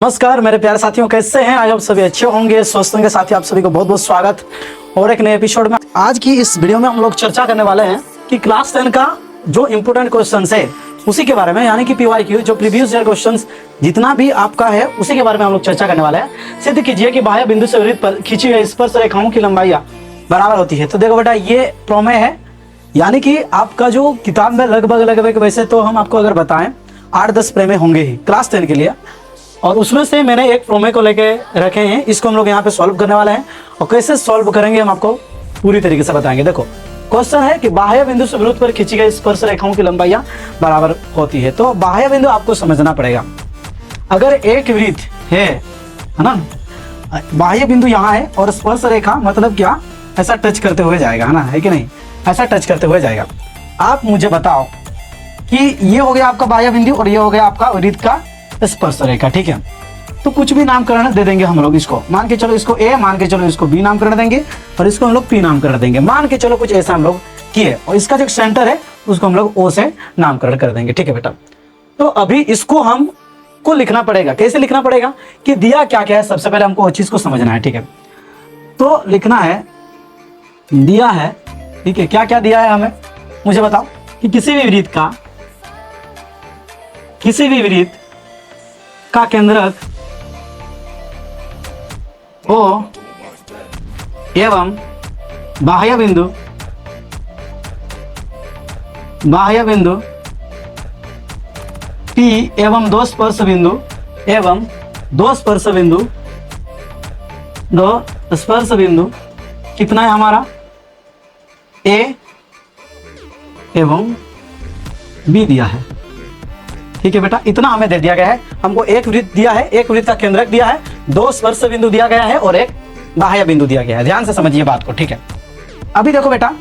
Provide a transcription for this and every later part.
नमस्कार मेरे प्यारे साथियों, कैसे हैं? आज आप सभी अच्छे होंगे, स्वस्थ होंगे। साथी आप सभी को बहुत बहुत स्वागत और एक नए एपिसोड में। आज की इस वीडियो में हम लोग चर्चा करने वाले हैं कि क्लास 10 का जो इम्पोर्टेंट क्वेश्चन है उसी के बारे में, यानी कि PYQ जो प्रीवियस ईयर क्वेश्चन जितना भी आपका है उसी के बारे में हम लोग चर्चा करने वाले हैं। सिद्ध कीजिए कि बाह्य बिंदु से वृत्त पर खींची गई स्पर्श रेखाओं की लंबाई बराबर होती है। तो देखो बेटा, ये प्रमेय है, यानी कि आपका जो किताब में लगभग वैसे तो हम आपको अगर बताएं 8-10 प्रमेय होंगे ही क्लास 10 के लिए, और उसमें से मैंने एक प्रमेय को लेके रखे हैं। इसको हम लोग यहाँ पे सॉल्व करने वाले हैं और कैसे सॉल्व करेंगे हम आपको पूरी तरीके से बताएंगे। देखो, क्वेश्चन है कि बाह्य बिंदु से वृत्त पर खींची गई स्पर्श रेखाओं की लंबाई बराबर होती है। तो बाह्य बिंदु आपको समझना पड़ेगा। अगर एक वृत्त है ना, बाह्य बिंदु यहाँ है और स्पर्श रेखा मतलब क्या, ऐसा टच करते हुए जाएगा, है ना, है कि नहीं, ऐसा टच करते हुए जाएगा। आप मुझे बताओ कि ये हो गया आपका बाह्य बिंदु और ये हो गया आपका वृत्त का स्पर्श रेखा, ठीक है। तो कुछ भी नामकरण दे देंगे हम लोग इसको, मान के चलो इसको ए, मान के चलो इसको बी नामकरण देंगे और इसको हम लोग पी नामकरण देंगे। मान के चलो कुछ ऐसा हम लोग किए और इसका जो सेंटर है उसको हम लोग ओ से नामकरण कर देंगे, ठीक है बेटा। तो अभी इसको हमको लिखना पड़ेगा। कैसे लिखना पड़ेगा कि दिया क्या क्या है, सबसे पहले हमको उस चीज को समझना है, ठीक है। तो लिखना है, दिया है, ठीक है, क्या क्या दिया है हमें, मुझे बताओ कि किसी भी वृत्त का केंद्रक O एवं बाह्य बिंदु P एवं दो स्पर्श बिंदु कितना है हमारा, A एवं B दिया है, ठीक है बेटा। इतना हमें दे दिया गया है। हमको एक वृत्त दिया है, एक वृत्त का केंद्रक दिया है, दो स्पर्श बिंदु दिया गया है और एक बाह्य बिंदु दिया गया है। ध्यान से समझिए बात को, ठीक है। अभी देखो बेटा,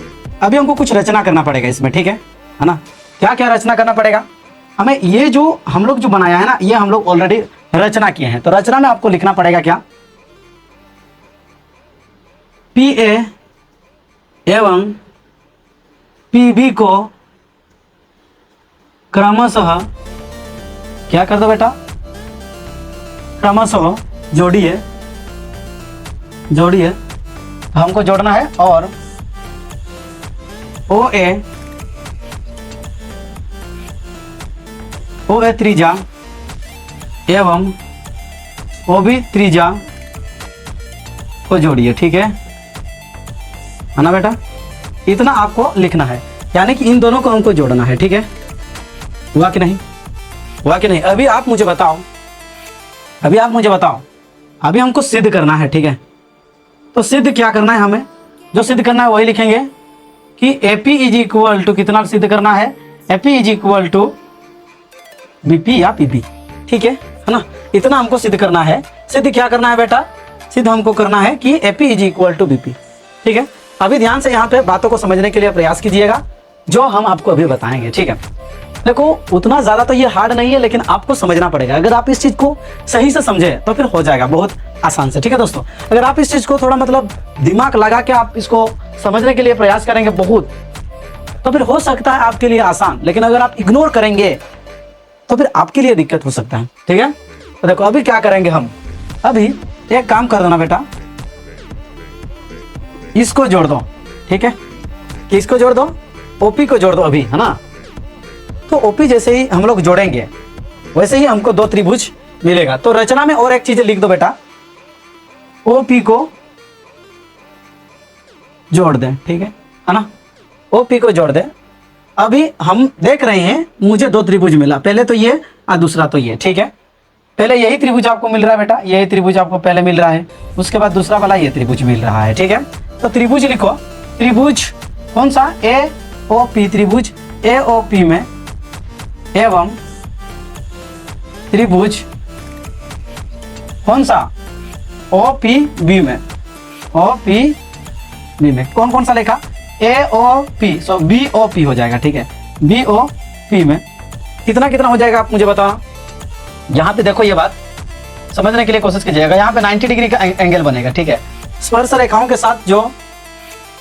अभी हमको कुछ रचना करना पड़ेगा इसमें, ठीक है ना। क्या क्या रचना करना पड़ेगा हमें, ये जो हम लोग जो बनाया है ना, ये हम लोग ऑलरेडी रचना किए हैं। तो रचना में आपको लिखना पड़ेगा क्या, PA एवं PB को क्रमशः क्या कर दो बेटा, क्रमशः जोड़िए, हमको जोड़ना है। और OA त्रिज्या एवं OB त्रिज्या को जोड़िए, ठीक है ना बेटा। इतना आपको लिखना है, यानी कि इन दोनों को हमको जोड़ना है, ठीक है। हुआ कि नहीं, हुआ कि नहीं? अभी आप मुझे बताओ, अभी हमको सिद्ध करना है, ठीक है। तो सिद्ध क्या करना है हमें, जो सिद्ध करना है वही लिखेंगे कि AP इज इक्वल टू, कितना सिद्ध करना है, AP is equal to BP या PB, ठीक है ना। इतना हमको सिद्ध करना है। सिद्ध क्या करना है बेटा, सिद्ध हमको करना है कि AP is equal to BP, ठीक है। अभी ध्यान से यहाँ पे बातों को समझने के लिए प्रयास कीजिएगा, जो हम आपको अभी बताएंगे, ठीक है। देखो, उतना ज्यादा तो ये हार्ड नहीं है, लेकिन आपको समझना पड़ेगा। अगर आप इस चीज को सही से समझे तो फिर हो जाएगा बहुत आसान से, ठीक है दोस्तों। अगर आप इस चीज को थोड़ा मतलब दिमाग लगा के आप इसको समझने के लिए प्रयास करेंगे बहुत, तो फिर हो सकता है आपके लिए आसान। लेकिन अगर आप इग्नोर करेंगे तो फिर आपके लिए दिक्कत हो सकता है, ठीक है। तो देखो, अभी क्या करेंगे हम, अभी एक काम कर देना बेटा, इसको जोड़ दो, ठीक है। किसको जोड़ दो, OP को जोड़ दो अभी, है ना। तो OP जैसे ही हम लोग जोड़ेंगे वैसे ही हमको दो त्रिभुज मिलेगा। तो रचना में और एक चीज लिख दो बेटा, OP को जोड़ दें, ठीक है ना। OP को जोड़ दें। अभी हम देख रहे हैं मुझे दो त्रिभुज मिला, पहले तो ये और दूसरा तो ये, ठीक है। पहले यही त्रिभुज आपको मिल रहा है बेटा, यही त्रिभुज आपको पहले मिल रहा है, उसके बाद दूसरा वाला ये त्रिभुज मिल रहा है, ठीक है। तो त्रिभुज लिखो, त्रिभुज कौन सा, AOP, त्रिभुज AOP में एवं त्रिभुज कौन सा, OPB में, OPB में कौन कौन सा लिखा, AOP, सो BOP हो जाएगा, ठीक है। BOP में कितना कितना हो जाएगा आप मुझे बताओ। यहाँ पे देखो, ये बात समझने के लिए कोशिश कीजिएगा। यहाँ पे 90 डिग्री का एंगल बनेगा, ठीक है। स्पर्श रेखाओं के साथ जो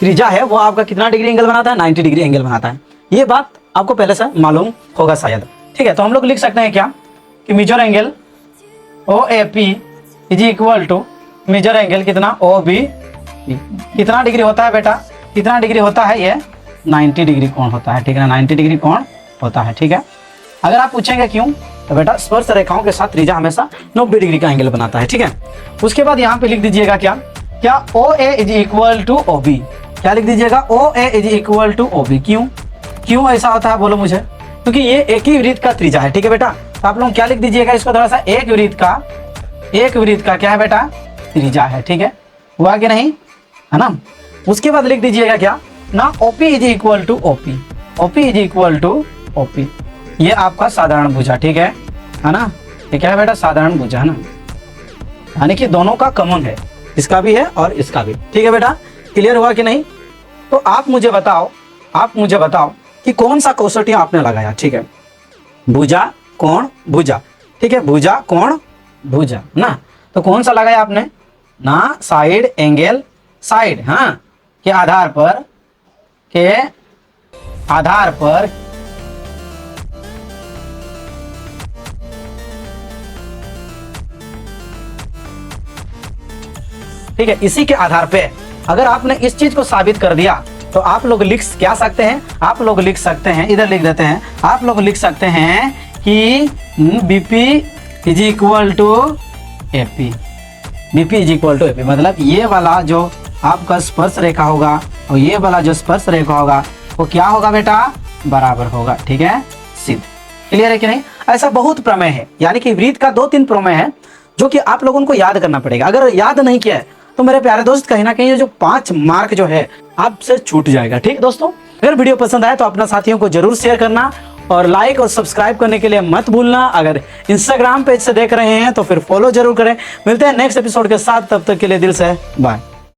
त्रिज्या है वो आपका कितना डिग्री एंगल बनाता है, 90 डिग्री एंगल बनाता है। ये बात आपको पहले से मालूम होगा शायद, ठीक है। तो हम लोग लिख सकते हैं क्या कि major angle O A P is equal to major angle कितना ओ बी, कितना डिग्री होता है बेटा, कितना डिग्री होता है ये 90 डिग्री कोण होता है, ठीक है ना, 90 डिग्री कोण होता है, ठीक है। अगर आप पूछेंगे क्यों, तो बेटा स्पर्श रेखाओं के साथ त्रिज्या हमेशा 90 डिग्री का एंगल बनाता है, ठीक है। उसके बाद यहाँ पे लिख दीजिएगा क्या O A is equal to O B, क्या लिख दीजिएगा O A is equal to O B. क्यों ऐसा होता है बोलो मुझे, क्योंकि ये एक ही वृत्त का त्रिज्या है, ठीक है बेटा। तो आप लोग क्या लिख दीजिएगा इसको थोड़ा सा, एक वृत्त का क्या है बेटा, त्रिज्या है, ठीक है, हुआ कि नहीं, है ना। उसके बाद लिख दीजिएगा क्या ना, OP is equal to OP, OP is equal to OP, ये आपका साधारण भुजा, ठीक है ना, ये क्या है बेटा, साधारण भुजा, है ना, यानी कि दोनों का कॉमन है, इसका भी है और इसका भी, ठीक है बेटा। क्लियर हुआ कि नहीं। तो आप मुझे बताओ कि कौन सा कौशटिया आपने लगाया, ठीक है, भुजा कोण भुजा, ठीक है, भुजा कोण भुजा ना, तो कौन सा लगाया आपने ना, साइड एंगल साइड, हाँ, के आधार पर ठीक है, इसी के आधार पे अगर आपने इस चीज को साबित कर दिया तो आप लोग लिख क्या सकते हैं, आप लोग लिख सकते हैं, इधर लिख देते हैं, आप लोग लिख सकते हैं कि BP is equal to AP, BP is equal to AP, मतलब ये वाला जो आपका स्पर्श रेखा होगा और ये वाला जो स्पर्श रेखा होगा वो क्या होगा बेटा, बराबर होगा, ठीक है, सिद्ध। क्लियर है कि नहीं। ऐसा बहुत प्रमेय है, यानी कि वृत्त का 2-3 प्रमेय है जो कि आप लोगों को याद करना पड़ेगा। अगर याद नहीं किया है तो मेरे प्यारे दोस्त कहीं ना कहीं ये जो 5 मार्क जो है आपसे छूट जाएगा, ठीक दोस्तों। अगर वीडियो पसंद आए तो अपना साथियों को जरूर शेयर करना और लाइक और सब्सक्राइब करने के लिए मत भूलना। अगर इंस्टाग्राम पेज से देख रहे हैं तो फिर फॉलो जरूर करें। मिलते हैं नेक्स्ट एपिसोड के साथ, तब तक के लिए दिल से बाय।